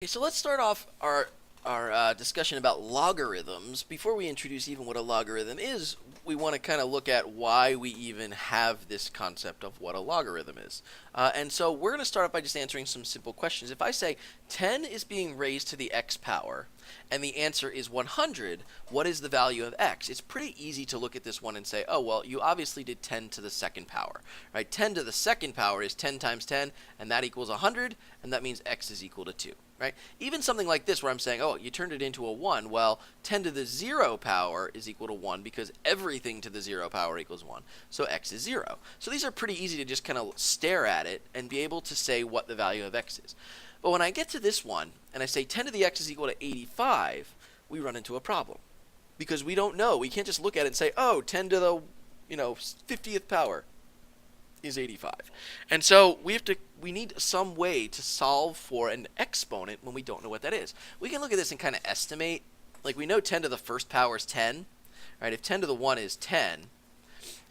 So let's start off our discussion about logarithms. Before we introduce even what a logarithm is, we want to kind of look at why we even have this concept of what a logarithm is. And so we're going to start off by just answering some simple questions. If I say 10 is being raised to the x power, and the answer is 100, what is the value of x? It's pretty easy to look at this one and say, oh, well, you obviously did 10 to the second power, right? 10 to the second power is 10 times 10, and that equals 100, and that means x is equal to 2. Right? Even something like this where I'm saying, oh, you turned it into a 1. Well, 10 to the 0 power is equal to 1 because everything to the 0 power equals 1. So x is 0. So these are pretty easy to just kind of stare at it and be able to say what the value of x is. But when I get to this one and I say 10 to the x is equal to 85, we run into a problem. Because we don't know. We can't just look at it and say, oh, 10 to the 50th power is 85. And so we need some way to solve for an exponent when we don't know what that is. We can look at this and kind of estimate. Like we know 10 to the first power is 10, right? If 10 to the 1 is 10,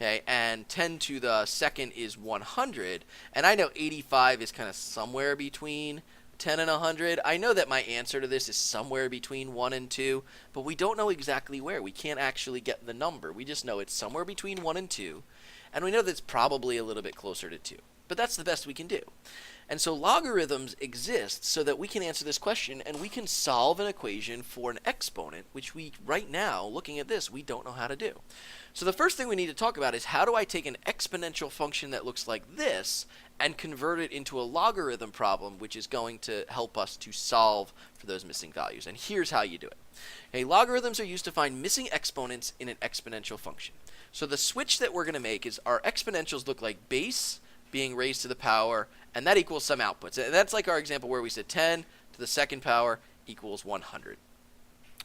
okay, and 10 to the second is 100, and I know 85 is kind of somewhere between 10 and 100. I know that my answer to this is somewhere between 1 and 2, but we don't know exactly where. We can't actually get the number. We just know it's somewhere between 1 and 2. And we know that it's probably a little bit closer to 2. But that's the best we can do. And so logarithms exist so that we can answer this question and we can solve an equation for an exponent, which we, right now, looking at this, we don't know how to do. So the first thing we need to talk about is how do I take an exponential function that looks like this and convert it into a logarithm problem, which is going to help us to solve for those missing values. And here's how you do it. Okay, logarithms are used to find missing exponents in an exponential function. So the switch that we're going to make is our exponentials look like base being raised to the power, and that equals some outputs. And that's like our example where we said 10 to the second power equals 100.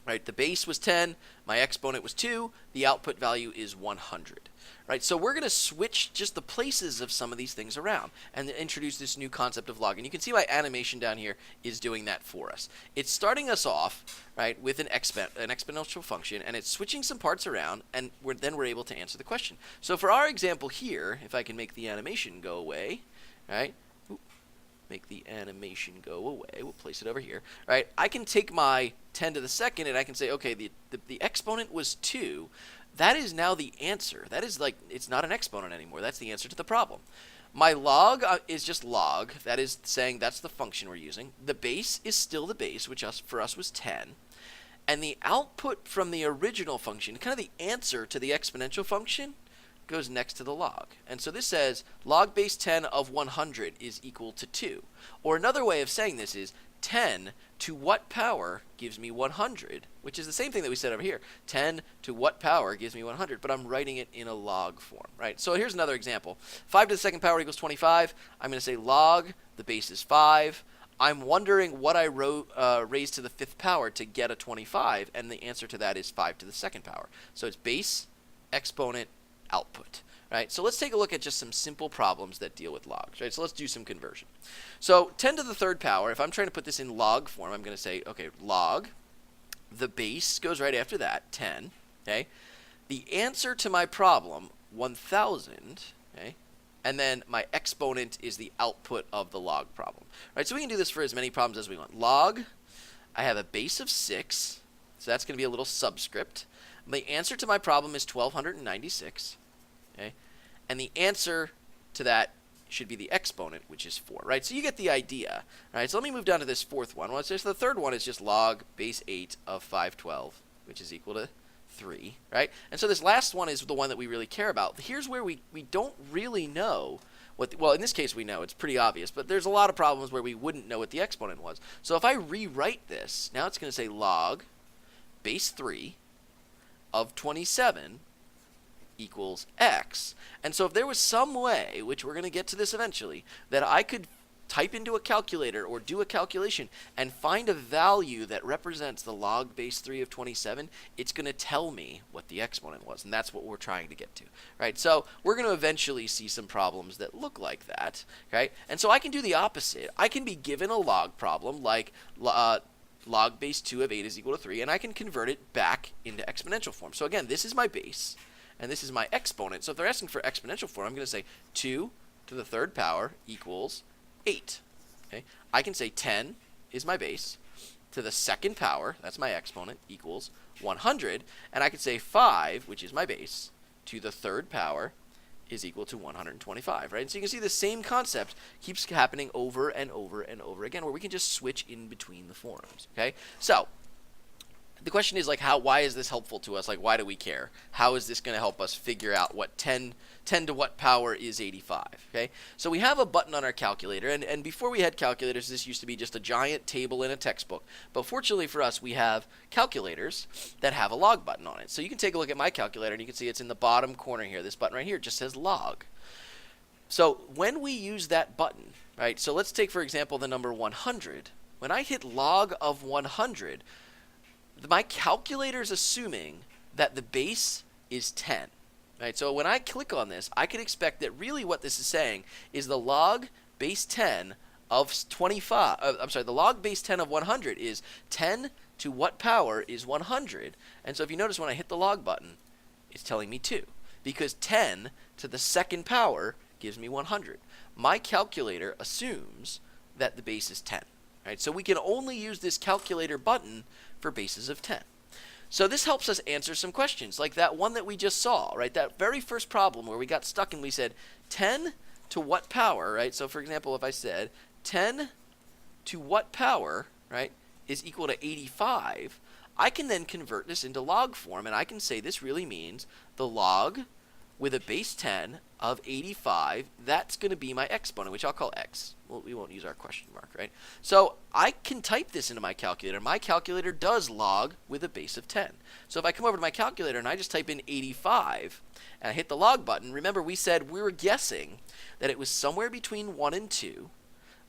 Right, the base was 10, my exponent was 2, the output value is 100. Right, so we're going to switch just the places of some of these things around and introduce this new concept of log. And you can see my animation down here is doing that for us. It's starting us off, right, with an exponential function, and it's switching some parts around, and then we're able to answer the question. So for our example here, if I can make the animation go away, right, make the animation go away. We'll place it over here. Right? I can take my 10 to the second and I can say, okay, the exponent was 2. That is now the answer. That is like, it's not an exponent anymore. That's the answer to the problem. My log is just log. That is saying that's the function we're using. The base is still the base, which for us was 10. And the output from the original function, kind of the answer to the exponential function, goes next to the log. And so this says log base 10 of 100 is equal to 2. Or another way of saying this is 10 to what power gives me 100, which is the same thing that we said over here. 10 to what power gives me 100, but I'm writing it in a log form, right? So here's another example. 5 to the second power equals 25. I'm going to say log, the base is 5. I'm wondering what I raised to the fifth power to get a 25, and the answer to that is 5 to the second power. So it's base, exponent, output, right? So let's take a look at just some simple problems that deal with logs, right? So let's do some conversion. So 10 to the third power, if I'm trying to put this in log form, I'm going to say, okay, log, the base goes right after that, 10, okay? The answer to my problem, 1,000, okay? And then my exponent is the output of the log problem, right? So we can do this for as many problems as we want. Log, I have a base of 6, so that's going to be a little subscript. The answer to my problem is 1,296. Okay, and the answer to that should be the exponent, which is 4, right? So you get the idea, right? So let me move down to this fourth one. Well, it's just the third one is just log base 8 of 512, which is equal to 3, right? And so this last one is the one that we really care about. Here's where we don't really know what, well, in this case we know, it's pretty obvious, but there's a lot of problems where we wouldn't know what the exponent was. So if I rewrite this, now it's going to say log base 3 of 27 equals x. And so if there was some way, which we're going to get to this eventually, that I could type into a calculator or do a calculation and find a value that represents the log base 3 of 27, it's going to tell me what the exponent was, and that's what we're trying to get to, right? So we're going to eventually see some problems that look like that, right? And so I can do the opposite. I can be given a log problem like log base 2 of 8 is equal to 3, and I can convert it back into exponential form. So again, this is my base, and this is my exponent. So if they're asking for exponential form, I'm going to say 2 to the third power equals 8. Okay? I can say 10 is my base, to the second power, that's my exponent, equals 100. And I could say 5, which is my base, to the third power is equal to 125, right? And so you can see the same concept keeps happening over and over and over again, where we can just switch in between the forms, okay? So the question is, like, why is this helpful to us? Like, why do we care? How is this going to help us figure out what 10 to what power is 85, okay? So we have a button on our calculator, and before we had calculators, this used to be just a giant table in a textbook. But fortunately for us, we have calculators that have a log button on it. So you can take a look at my calculator, and you can see it's in the bottom corner here. This button right here just says log. So when we use that button, right, so let's take, for example, the number 100. When I hit log of 100, my calculator is assuming that the base is 10. Right? So when I click on this, I can expect that really what this is saying is the log base 10 of 25. The log base 10 of 100 is 10 to what power is 100. And so if you notice, when I hit the log button, it's telling me 2, because 10 to the second power gives me 100. My calculator assumes that the base is 10. Right? So we can only use this calculator button for bases of 10. So this helps us answer some questions, like that one that we just saw, right? That very first problem where we got stuck and we said 10 to what power, right? So for example, if I said 10 to what power, right, is equal to 85, I can then convert this into log form, and I can say this really means the log with a base 10 of 85, that's going to be my exponent, which I'll call x. Well, we won't use our question mark, right? So I can type this into my calculator. My calculator does log with a base of 10. So if I come over to my calculator and I just type in 85 and I hit the log button, remember we said we were guessing that it was somewhere between 1 and 2,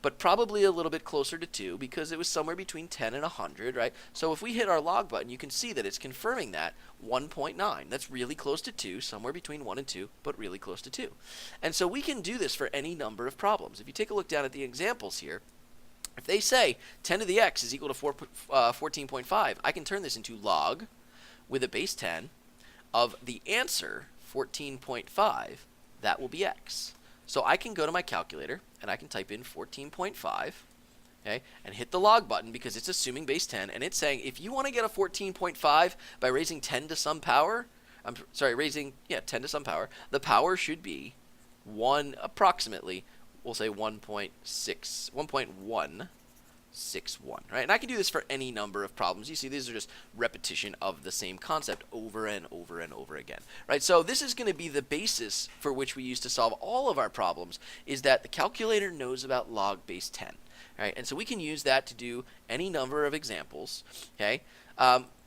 but probably a little bit closer to 2 because it was somewhere between 10 and 100, right? So if we hit our log button, you can see that it's confirming that 1.9. That's really close to 2, somewhere between 1 and 2, but really close to 2. And so we can do this for any number of problems. If you take a look down at the examples here, if they say 10 to the x is equal to 14.5, I can turn this into log with a base 10 of the answer, 14.5. That will be x. So I can go to my calculator and I can type in 14.5, okay, and hit the log button because it's assuming base 10, and it's saying if you want to get a 14.5 by raising 10 to some power, raising 10 to some power, the power should be approximately, we'll say 1.161, right? And I can do this for any number of problems. You see, these are just repetition of the same concept over and over and over again, right? So this is going to be the basis for which we use to solve all of our problems, is that the calculator knows about log base 10, right? And so we can use that to do any number of examples, okay?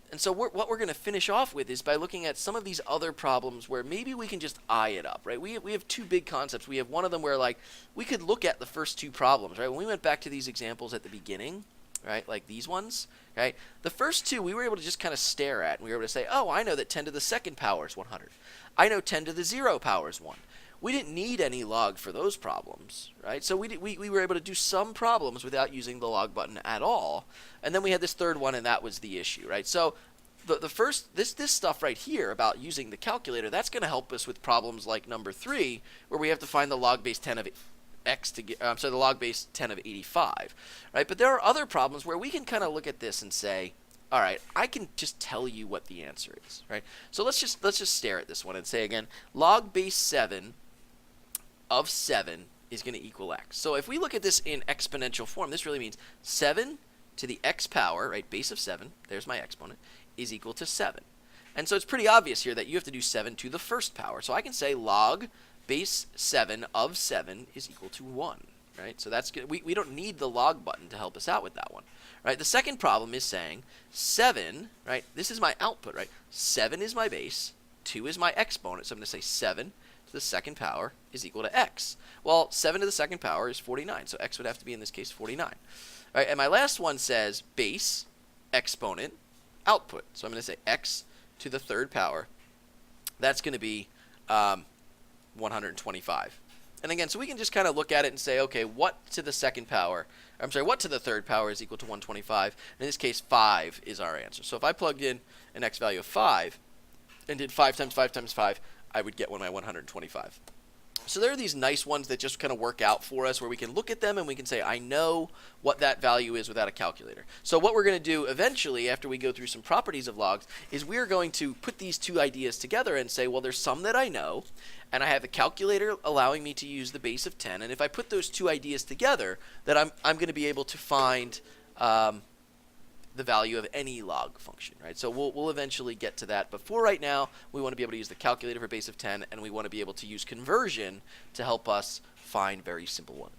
And so what we're going to finish off with is by looking at some of these other problems where maybe we can just eye it up, right? We have two big concepts. We have one of them where, like, we could look at the first two problems, right? When we went back to these examples at the beginning, right, like these ones, right? The first two we were able to just kind of stare at, and we were able to say, oh, I know that 10 to the second power is 100. I know 10 to the 0 power is 1. We didn't need any log for those problems, right? So we were able to do some problems without using the log button at all. And then we had this third one, and that was the issue, right? So the first, this stuff right here about using the calculator, that's going to help us with problems like number 3, where we have to find the log base 10 of x to get, the log base 10 of 85, right? But there are other problems where we can kind of look at this and say, all right, I can just tell you what the answer is, right? So let's just stare at this one and say again, log base 7 of 7 is going to equal x. So if we look at this in exponential form, this really means 7 to the x power, right, base of 7, there's my exponent, is equal to 7. And so it's pretty obvious here that you have to do 7 to the first power. So I can say log base 7 of 7 is equal to 1, right? So that's good. We don't need the log button to help us out with that one, right? The second problem is saying 7, right? This is my output, right? 7 is my base, 2 is my exponent, so I'm going to say 7 to the second power is equal to x. Well, 7 to the second power is 49, so x would have to be, in this case, 49. All right, and my last one says base, exponent, output. So I'm going to say x to the third power. That's going to be 125. And again, so we can just kind of look at it and say, okay, what to the second power, what to the third power is equal to 125? In this case, 5 is our answer. So if I plugged in an x value of 5 and did 5 times 5 times 5, I would get my 125. So there are these nice ones that just kind of work out for us where we can look at them and we can say, I know what that value is without a calculator. So what we're going to do eventually after we go through some properties of logs is we're going to put these two ideas together and say, well, there's some that I know, and I have a calculator allowing me to use the base of 10. And if I put those two ideas together, that I'm going to be able to find the value of any log function, right? So we'll eventually get to that. But for right now, we want to be able to use the calculator for base of 10, and we want to be able to use conversion to help us find very simple ones.